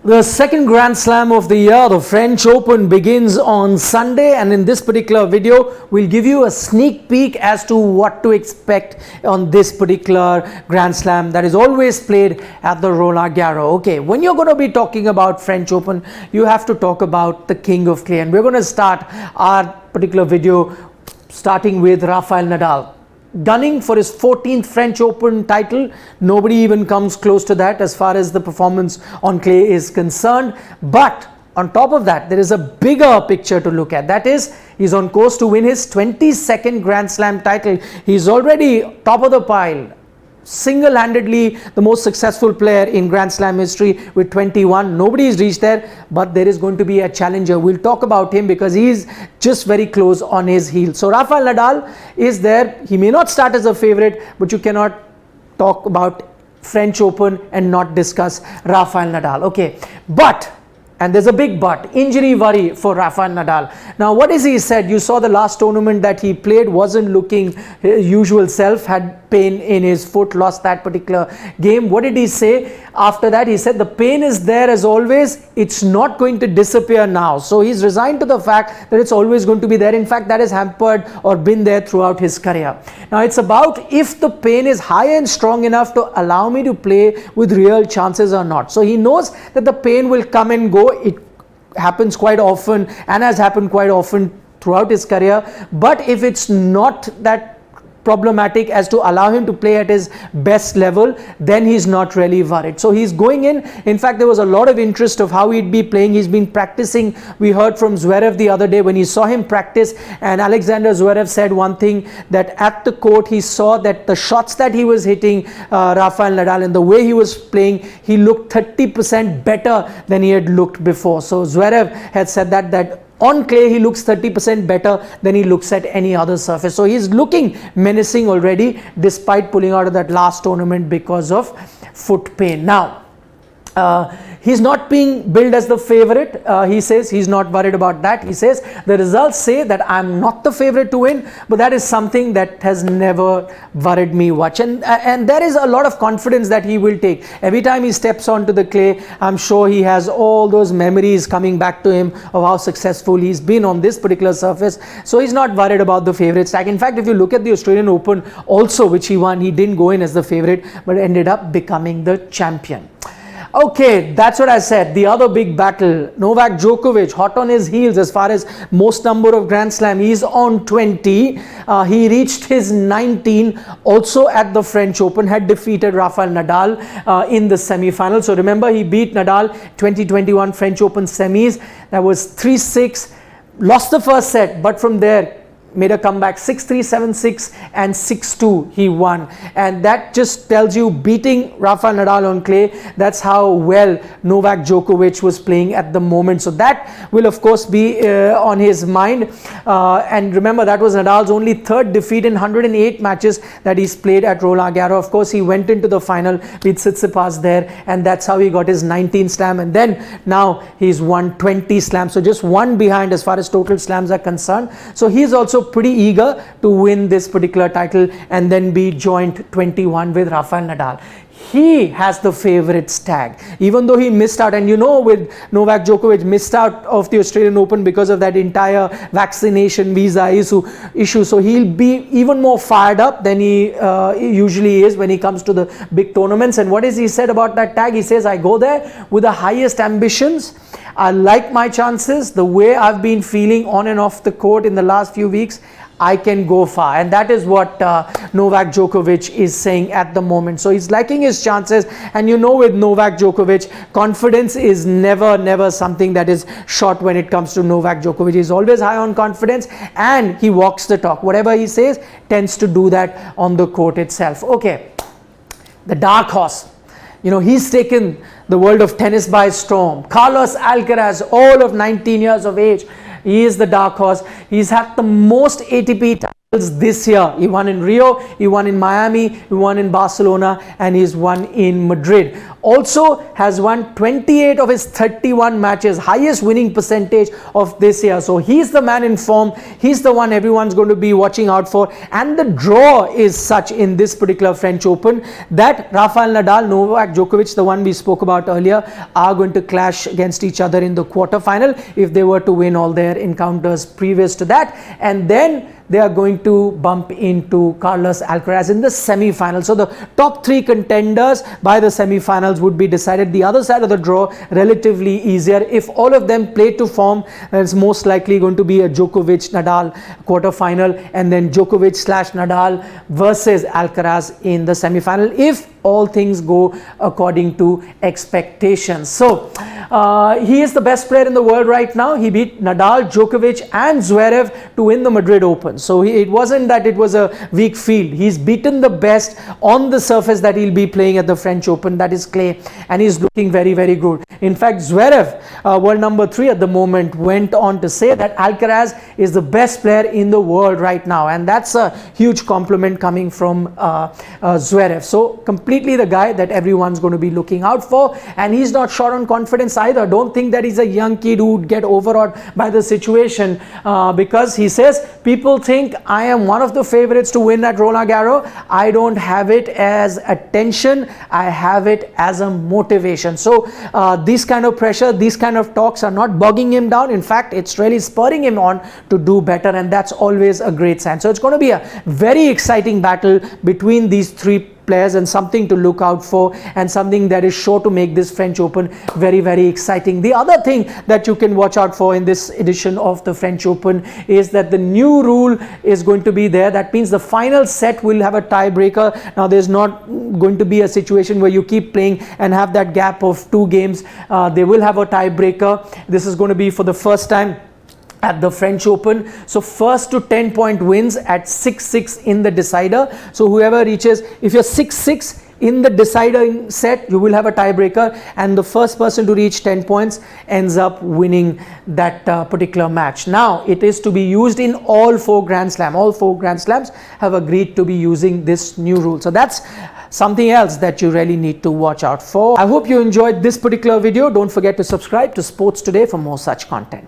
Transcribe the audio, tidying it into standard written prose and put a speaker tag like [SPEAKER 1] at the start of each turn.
[SPEAKER 1] The second Grand Slam of the year, the French Open, begins on Sunday, and in this particular video we'll give you a sneak peek as to what to expect on this particular Grand Slam that is always played at the Roland Garros. Okay, when you're going to be talking about French Open, you have to talk about the King of Clay, and we're going to start our particular video starting with Rafael Nadal. Gunning for his 14th French Open title. Nobody even comes close to that as far as the performance on clay is concerned. But on top of that, there is a bigger picture to look at. That is, he's on course to win his 22nd Grand Slam title. He's already top of the pile. Single-handedly the most successful player in Grand Slam history with 21. Nobody has reached there, but there is going to be a challenger. We'll talk about him because he's just very close on his heels. So Rafael Nadal is there. He may not start as a favorite, but you cannot talk about French Open and not discuss Rafael Nadal. Okay, but, and there's a big but, injury worry for Rafael Nadal. Now what is he said? You saw the last tournament that he played, wasn't looking his usual self, had pain in his foot, lost that particular game. What did he say after that? He said the pain is there as always, it's not going to disappear now. So he's resigned to the fact that it's always going to be there. In fact, that has hampered or been there throughout his career. Now it's about if the pain is high and strong enough to allow me to play with real chances or not. So he knows that the pain will come and go. It happens quite often and has happened quite often throughout his career. But if it's not that problematic as to allow him to play at his best level, then he's not really worried. So he's going in. In fact, there was a lot of interest of how he'd be playing. He's been practicing. We heard from Zverev the other day when he saw him practice, and Alexander Zverev said one thing, that at the court he saw that the shots that he was hitting Rafael Nadal and the way he was playing, he looked 30% better than he had looked before. So Zverev had said that on clay he looks 30% better than he looks at any other surface. So he's looking menacing already despite pulling out of that last tournament because of foot pain. Now he's not being billed as the favorite. He says he's not worried about that. He says the results say that I'm not the favorite to win, but that is something that has never worried me much. And there is a lot of confidence that he will take. Every time he steps onto the clay, I'm sure he has all those memories coming back to him of how successful he's been on this particular surface. So he's not worried about the favorite stack. In fact, if you look at the Australian Open also, which he won, he didn't go in as the favorite, but ended up becoming the champion. Okay, that's what I said. The other big battle, Novak Djokovic, hot on his heels as far as most number of Grand Slam. He's on 20. He reached his 19 also at the French Open, had defeated Rafael Nadal in the semi-final. So remember, he beat Nadal 2021 French Open semis. That was 3-6. Lost the first set, but from there made a comeback, 6-3, 7-6 and 6-2 he won. And that just tells you, beating Rafael Nadal on clay, that's how well Novak Djokovic was playing at the moment. So that will of course be on his mind. And remember, that was Nadal's only third defeat in 108 matches that he's played at Roland Garros. Of course, he went into the final with Tsitsipas there, and that's how he got his 19th slam. And then now he's won 20 slams. So just one behind as far as total slams are concerned. So he's also pretty eager to win this particular title and then be joint 21 with Rafael Nadal. He has the favorites tag, even though he missed out. And you know, with Novak Djokovic, missed out of the Australian Open because of that entire vaccination visa issue. So he'll be even more fired up than he usually is when he comes to the big tournaments. And what is he said about that tag? He says, I go there with the highest ambitions. I like my chances. The way I've been feeling on and off the court in the last few weeks, I can go far. And that is what Novak Djokovic is saying at the moment. So he's liking his chances. And you know, with Novak Djokovic, confidence is never something that is short when it comes to Novak Djokovic. He's always high on confidence and he walks the talk. Whatever he says, tends to do that on the court itself. Okay, the dark horse. You know, he's taken the world of tennis by storm. Carlos Alcaraz, all of 19 years of age. He is the dark horse. He's had the most ATP titles this year. He won in Rio, he won in Miami, he won in Barcelona, and he's won in Madrid. Also has won 28 of his 31 matches, highest winning percentage of this year. So he's the man in form. He's the one everyone's going to be watching out for. And the draw is such in this particular French Open that Rafael Nadal, Novak Djokovic, the one we spoke about earlier, are going to clash against each other in the quarterfinal if they were to win all their encounters previous to that. And then they are going to bump into Carlos Alcaraz in the semi-final. So the top three contenders by the semi-finals would be decided. The other side of the draw, relatively easier. If all of them play to form, it's most likely going to be a Djokovic-Nadal quarter-final, and then Djokovic/Nadal versus Alcaraz in the semi-final, if all things go according to expectations. So he is the best player in the world right now. He beat Nadal, Djokovic and Zverev to win the Madrid Open. So it wasn't that it was a weak field. He's beaten the best on the surface that he'll be playing at the French Open, that is clay, and he's looking very, very good. In fact, Zverev, world number 3 at the moment, went on to say that Alcaraz is the best player in the world right now, and that's a huge compliment coming from Zverev. So completely the guy that everyone's going to be looking out for, and he's not short on confidence either. Don't think that he's a young kid who would get overawed by the situation, because he says, people think I am one of the favorites to win at Roland Garros. I don't have it as a tension, I have it as a motivation. So this kind of pressure, these kind of talks are not bogging him down. In fact, it's really spurring him on to do better, and that's always a great sign. So it's going to be a very exciting battle between these three players, and something to look out for, and something that is sure to make this French Open very, very exciting. The other thing that you can watch out for in this edition of the French Open is that the new rule is going to be there. That means the final set will have a tiebreaker. Now there's not going to be a situation where you keep playing and have that gap of 2 games. They will have a tiebreaker. This is going to be for the first time at the French Open. So first to 10-point wins at 6-6 in the decider. So whoever reaches, if you're 6-6 in the decider set, you will have a tiebreaker, and the first person to reach 10 points ends up winning that particular match. Now it is to be used in all 4 Grand Slam. All 4 Grand Slams have agreed to be using this new rule. So that's something else that you really need to watch out for. I hope you enjoyed this particular video. Don't forget to subscribe to Sports Today for more such content.